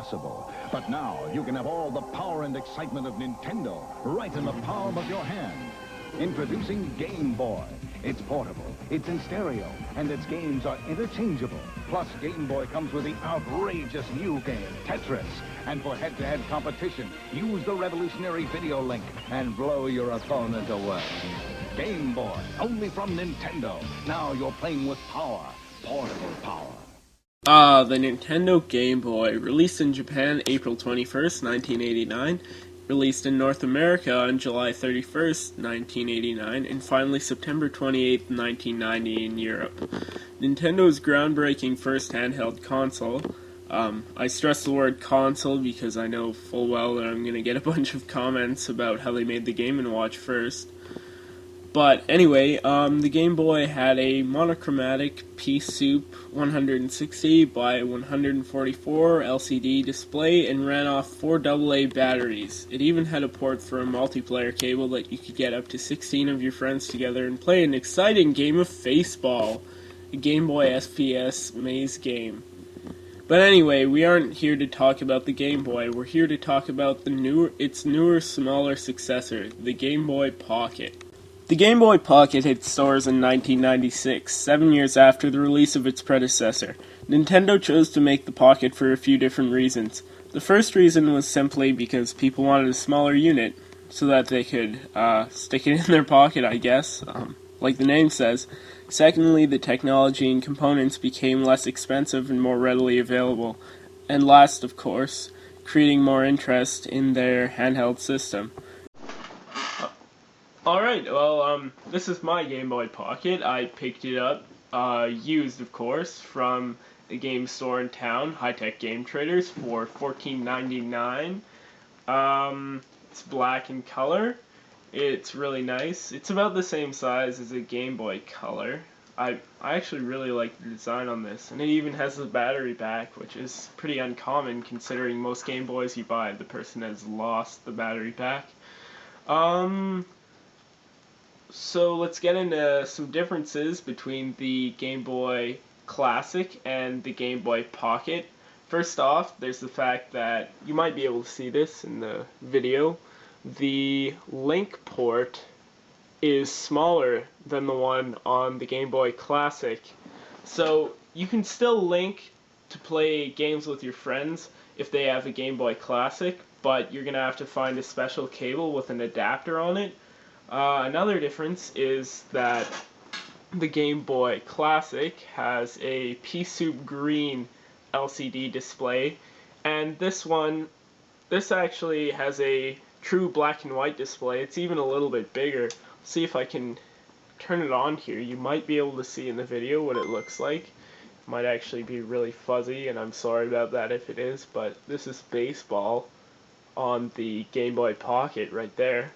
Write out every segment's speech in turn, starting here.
impossible. But now you can have all the power and excitement of Nintendo right in the palm of your hand. Introducing Game Boy. It's portable, it's in stereo, and its games are interchangeable. Plus, Game Boy comes with the outrageous new game, Tetris. And for head-to-head competition, use the revolutionary video link and blow your opponent away. Game Boy, only from Nintendo. Now you're playing with power, portable power. The Nintendo Game Boy, released in Japan April 21st, 1989, released in North America on July 31st, 1989, and finally September 28th, 1990 in Europe. Nintendo's groundbreaking first handheld console. I stress the word console because I know full well that I'm going to get a bunch of comments about how they made the Game & Watch first. But anyway, the Game Boy had a monochromatic pea-soup 160 by 144 LCD display and ran off 4 AA batteries. It even had a port for a multiplayer cable that you could get up to 16 of your friends together and play an exciting game of Faceball, a Game Boy SPS maze game. But anyway, we aren't here to talk about the Game Boy. We're here to talk about its newer, smaller successor, the Game Boy Pocket. The Game Boy Pocket hit stores in 1996, 7 years after the release of its predecessor. Nintendo chose to make the Pocket for a few different reasons. The first reason was simply because people wanted a smaller unit, so that they could stick it in their pocket, I guess, like the name says. Secondly, the technology and components became less expensive and more readily available. And last, of course, creating more interest in their handheld system. Alright, well, this is my Game Boy Pocket. I picked it up, used of course, from the game store in town, High Tech Game Traders, for $14.99. It's black in color. It's really nice. It's about the same size as a Game Boy Color. I actually really like the design on this, and it even has the battery pack, which is pretty uncommon considering most Game Boys you buy, the person has lost the battery pack. So let's get into some differences between the Game Boy Classic and the Game Boy Pocket. First off, there's the fact that you might be able to see this in the video. The link port is smaller than the one on the Game Boy Classic. So you can still link to play games with your friends if they have a Game Boy Classic, but you're going to have to find a special cable with an adapter on it. Another difference is that the Game Boy Classic has a pea-soup green LCD display, and this actually has a true black and white display. It's even a little bit bigger. See if I can turn it on here. You might be able to see in the video what it looks like. It might actually be really fuzzy, and I'm sorry about that if it is, but this is baseball on the Game Boy Pocket right there.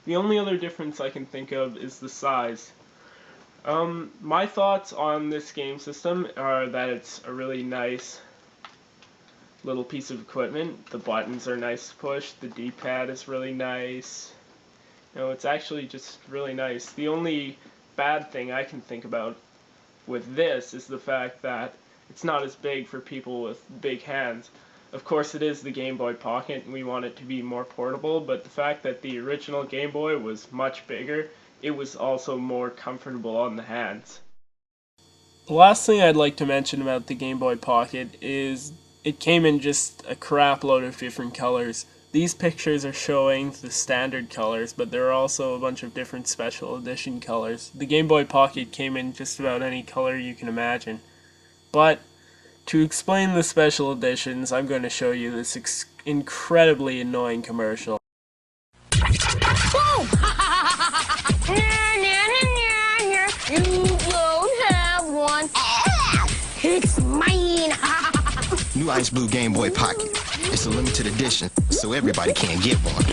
The only other difference I can think of is the size. My thoughts on this game system are that it's a really nice little piece of equipment. The buttons are nice to push, the D-pad is really nice. You know, it's actually just really nice. The only bad thing I can think about with this is the fact that it's not as big for people with big hands. Of course, it is the Game Boy Pocket, and we want it to be more portable, but the fact that the original Game Boy was much bigger, it was also more comfortable on the hands. The last thing I'd like to mention about the Game Boy Pocket is it came in just a crap load of different colors. These pictures are showing the standard colors, but there are also a bunch of different special edition colors. The Game Boy Pocket came in just about any color you can imagine. But to explain the special editions, I'm going to show you this incredibly annoying commercial. Boom! You don't have one. It's mine. New Ice Blue Game Boy Pocket. It's a limited edition, so everybody can get one.